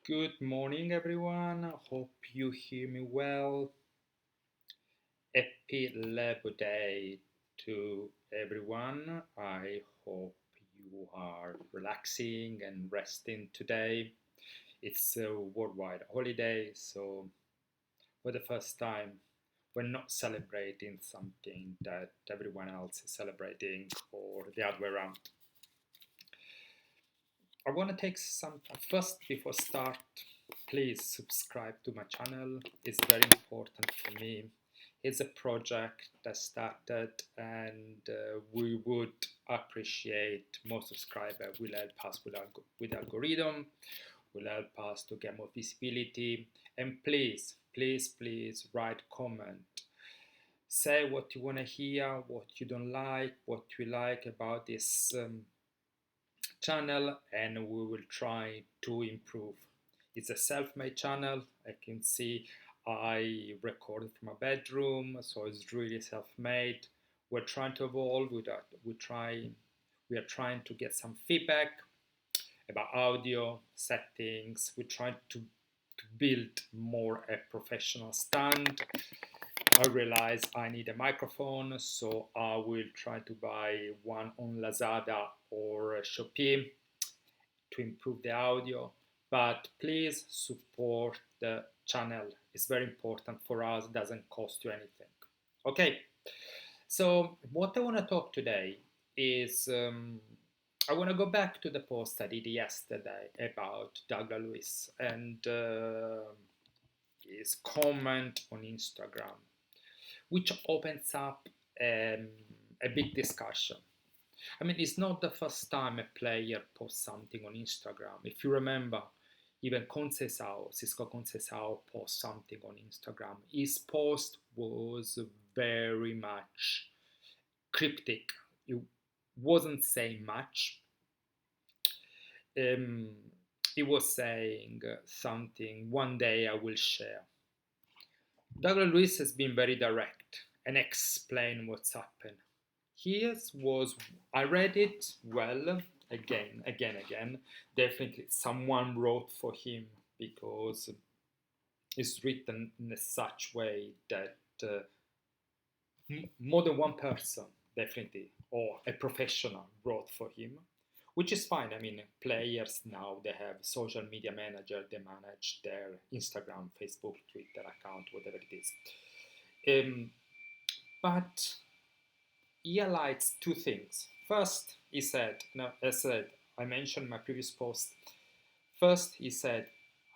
Good morning, everyone. Hope you hear me well. Happy Labor Day to everyone. I hope you are relaxing and resting today. It's a worldwide holiday, so for the first time, we're not celebrating something that everyone else is celebrating or the other way around. I want to take some first before start. Please subscribe to my channel. It's very important for me. It's a project that started, and we would appreciate more subscribers. Will help us with algorithm. Will help us to get more visibility. And please write comment. Say what you want to hear, what you don't like, what you like about this channel, and we will try to improve. It's a self-made channel. I can see I recorded from a bedroom, so it's really self-made. We're trying to evolve with that. We are trying to get some feedback about audio settings. We're trying to build more a professional stand. I realize I need a microphone, so I will try to buy one on Lazada or Shopee to improve the audio. But please support the channel. It's very important for us. It doesn't cost you anything. Okay. So what I want to talk today is I want to go back to the post I did yesterday about Douglas Lewis and his comment on Instagram, which opens up a big discussion. I mean, it's not the first time a player posts something on Instagram. If you remember, even Cisco Conceição posts something on Instagram. His post was very much cryptic. It wasn't saying much. He was saying something, one day I will share. Douglas Lewis has been very direct and explained what's happened. His was, I read it well, again. Definitely someone wrote for him because it's written in a such way that more than one person, definitely, or a professional wrote for him, which is fine. I mean, players now, they have social media manager, they manage their Instagram, Facebook, Twitter account, whatever it is. But he highlights two things. First, he said, I mentioned in my previous post. First, he said,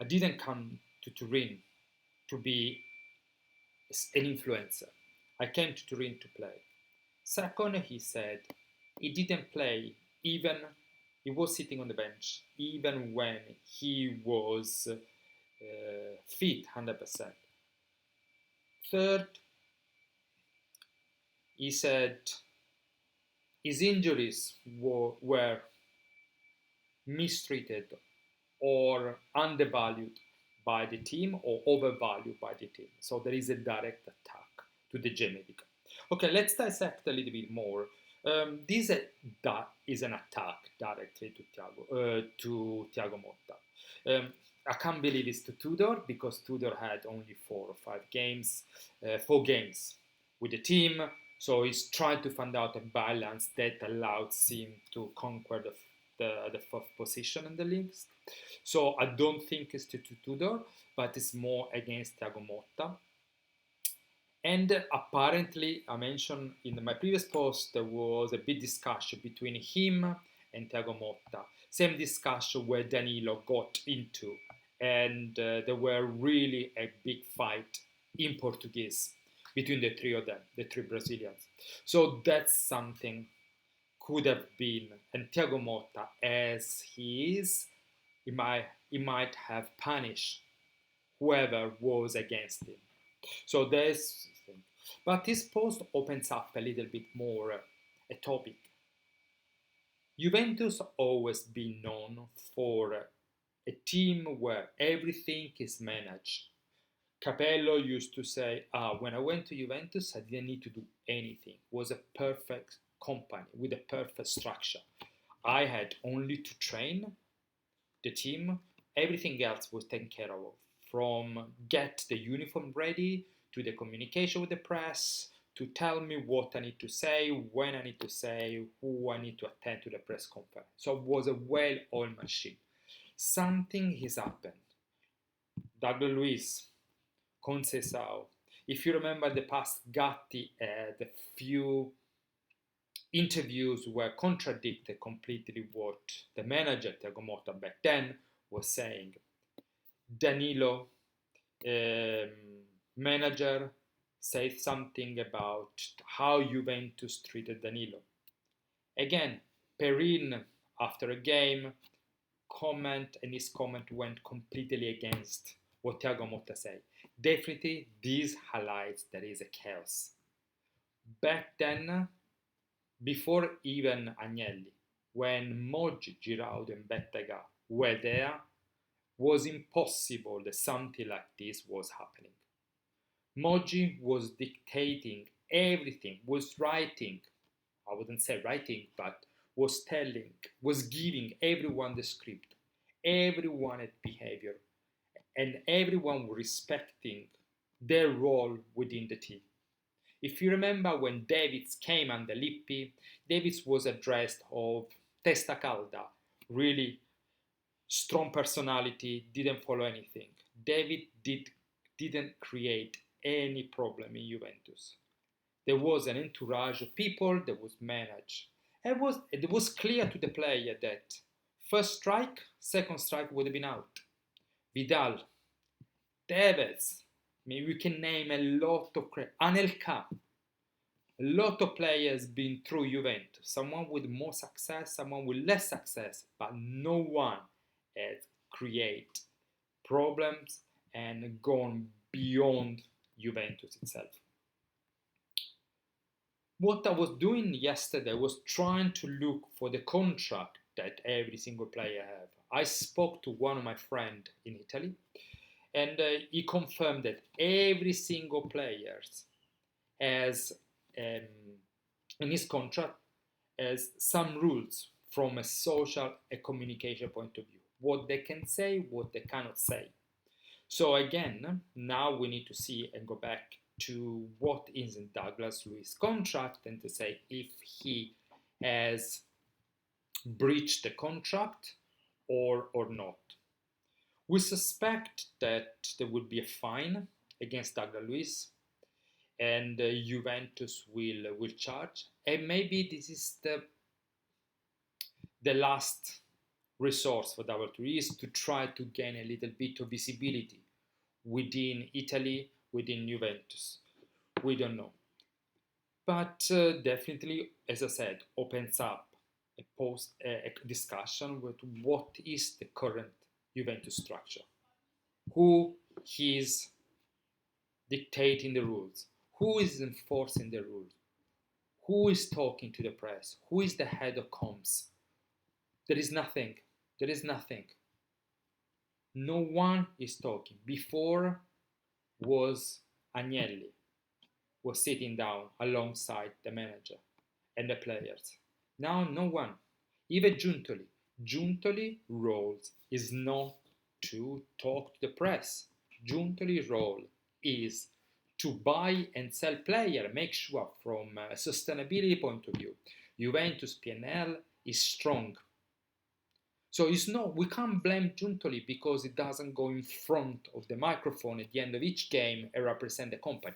I didn't come to Turin to be an influencer. I came to Turin to play. Second, he said, he didn't play even, he was sitting on the bench, even when he was fit 100%. Third, he said his injuries were mistreated or undervalued by the team or overvalued by the team. So there is a direct attack to the J medical. Okay, let's dissect a little bit more. This is an attack directly to Thiago Motta. I can't believe it's to Tudor because Tudor had only 4 games with the team. So he's trying to find out a balance that allows him to conquer the fourth position in the list. So I don't think it's to Tudor, but it's more against Thiago Motta. And apparently, I mentioned in my previous post, there was a big discussion between him and Thiago Motta. Same discussion where Danilo got into, and there were really a big fight in Portuguese between the three of them, the three Brazilians. So that's something could have been, and Thiago Motta, as he is, he might have punished whoever was against him. So there's, but this post opens up a little bit more a topic. Juventus always been known for a team where everything is managed. Capello used to say, when I went to Juventus, I didn't need to do anything. It was a perfect company with a perfect structure. I had only to train the team, Everything else was taken care of, from get the uniform ready to the communication with the press, to tell me what I need to say, when I need to say, who I need to attend to the press conference. So it was a well-oiled machine. Something has happened. Douglas Luiz, Conceição. If you remember the past, Gatti had a few interviews were contradicted completely what the manager Thiago Motta back then was saying. Danilo, manager, said something about how Juventus treated Danilo. Again, Perin, after a game, his comment went completely against what Thiago Motta said. Definitely, this highlights there is a chaos. Back then, before even Agnelli, when Moggi, Giroud and Bettega were there, was impossible that something like this was happening. Moggi was dictating everything, was writing, I wouldn't say writing, but was telling, was giving everyone the script. Everyone had behavior, and everyone was respecting their role within the team. If you remember when Davids came under Lippi, Davids was addressed of testa calda, really strong personality, didn't follow anything. Didn't create any problem in Juventus. There was an entourage of people that was managed. It was clear to the player that first strike, second strike would have been out. Vidal, Tevez, maybe we can name a lot of Anelka. A lot of players been through Juventus. Someone with more success, someone with less success, but no one has created problems and gone beyond Juventus itself. What I was doing yesterday was trying to look for the contract that every single player have. I spoke to one of my friends in Italy, and he confirmed that every single player has in his contract has some rules from a social and communication point of view. What they can say, what they cannot say. So again, now we need to see and go back to what is in Douglas Luiz's contract and to say if he has breached the contract or not. We suspect that there will be a fine against Douglas Luiz, and Juventus will charge. And maybe this is the last resource for Douglas Luiz to try to gain a little bit of visibility within Italy, within Juventus. We don't know. But definitely, as I said, opens up a discussion with what is the current Juventus structure. Who is dictating the rules? Who is enforcing the rules? Who is talking to the press? Who is the head of comms? There is nothing. There is nothing. No one is talking. Before was Agnelli, was sitting down alongside the manager and the players. Now no one. Even Giuntoli. Giuntoli's role is not to talk to the press. Giuntoli's role is to buy and sell players, make sure from a sustainability point of view, Juventus P&L is strong. So we can't blame Giuntoli because it doesn't go in front of the microphone at the end of each game and represent the company.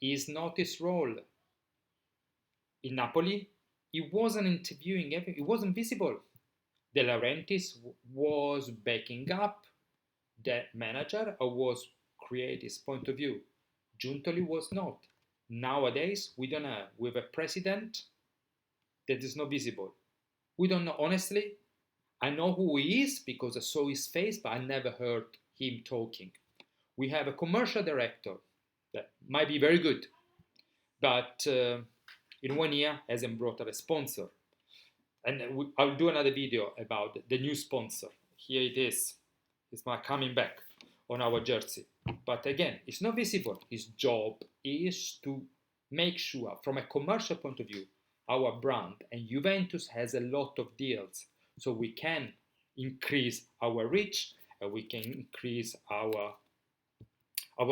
It's not his role. In Napoli, he wasn't interviewing everything. He wasn't visible. De Laurentiis was backing up the manager or was create his point of view. Giuntoli was not. Nowadays, we don't know. We have a president that is not visible. We don't know. Honestly, I know who he is because I saw his face, but I never heard him talking. We have a commercial director that might be very good, but in 1 year hasn't brought a sponsor. And I'll do another video about the new sponsor. Here it is. It's my coming back on our jersey. But again, it's not visible. His job is to make sure, from a commercial point of view, our brand, and Juventus has a lot of deals, so we can increase our reach we can increase our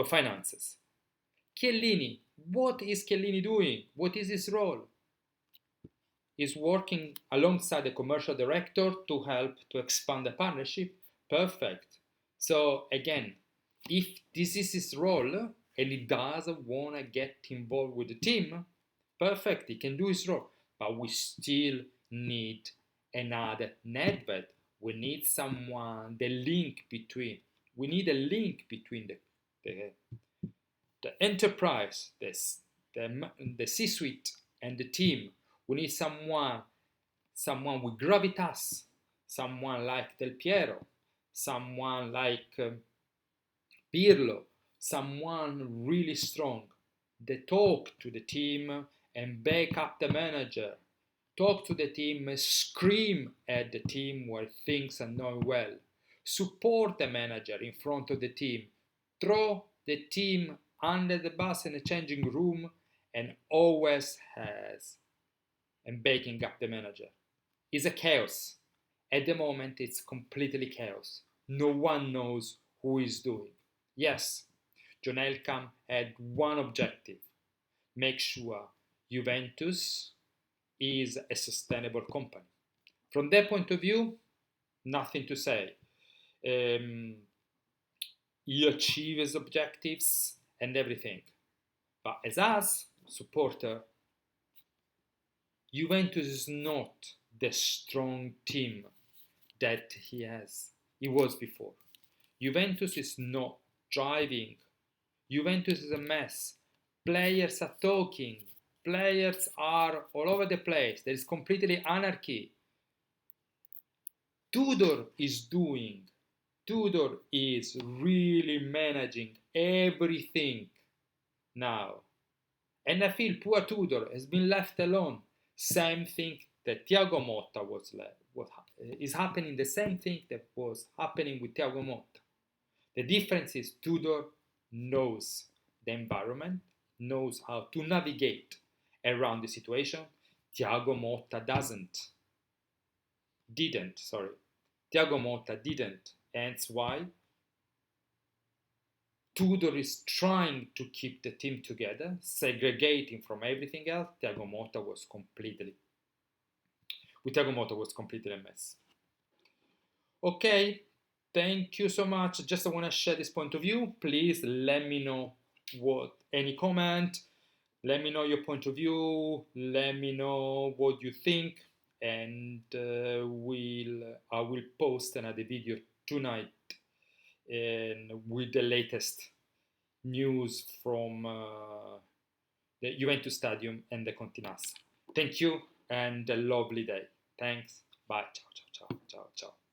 finances. Chiellini, what is Chiellini doing? What is his role? He's working alongside the commercial director to help to expand the partnership. Perfect. So again, if this is his role and he doesn't want to get involved with the team, perfect, he can do his role. But we still need another Nedved. We need someone, we need a link between the enterprise, the C-suite and the team. We need someone with gravitas, someone like Del Piero, someone like Pirlo, someone really strong. They talk to the team and back up the manager. Talk to the team and scream at the team where things are not well. Support the manager in front of the team. Throw the team under the bus in the changing room and always has and backing up the manager. It's a chaos. At the moment, it's completely chaos. No one knows who is doing. Yes, John Elkann had one objective: make sure Juventus is a sustainable company. From that point of view, nothing to say. He achieved his objectives and everything. But as us, supporter, Juventus is not the strong team that he was before. Juventus is not driving. Juventus is a mess. Players are talking. Players are all over the place. There is completely anarchy. Tudor is really managing everything now. And I feel poor Tudor has been left alone. Same thing that Thiago Motta is happening, the same thing that was happening with Thiago Motta. The difference is Tudor knows the environment, knows how to navigate around the situation. Thiago Motta didn't. Thiago Motta didn't. Hence why Tudor is trying to keep the team together, segregating from everything else. With Thiago Motta was completely a mess. Okay, thank you so much. Just I want to share this point of view. Please let me know any comment. Let me know your point of view. Let me know what you think, and I will post another video tonight with the latest news from the Juventus Stadium and the Continassa. Thank you and a lovely day. Thanks. Bye. Ciao, ciao, ciao, ciao, ciao.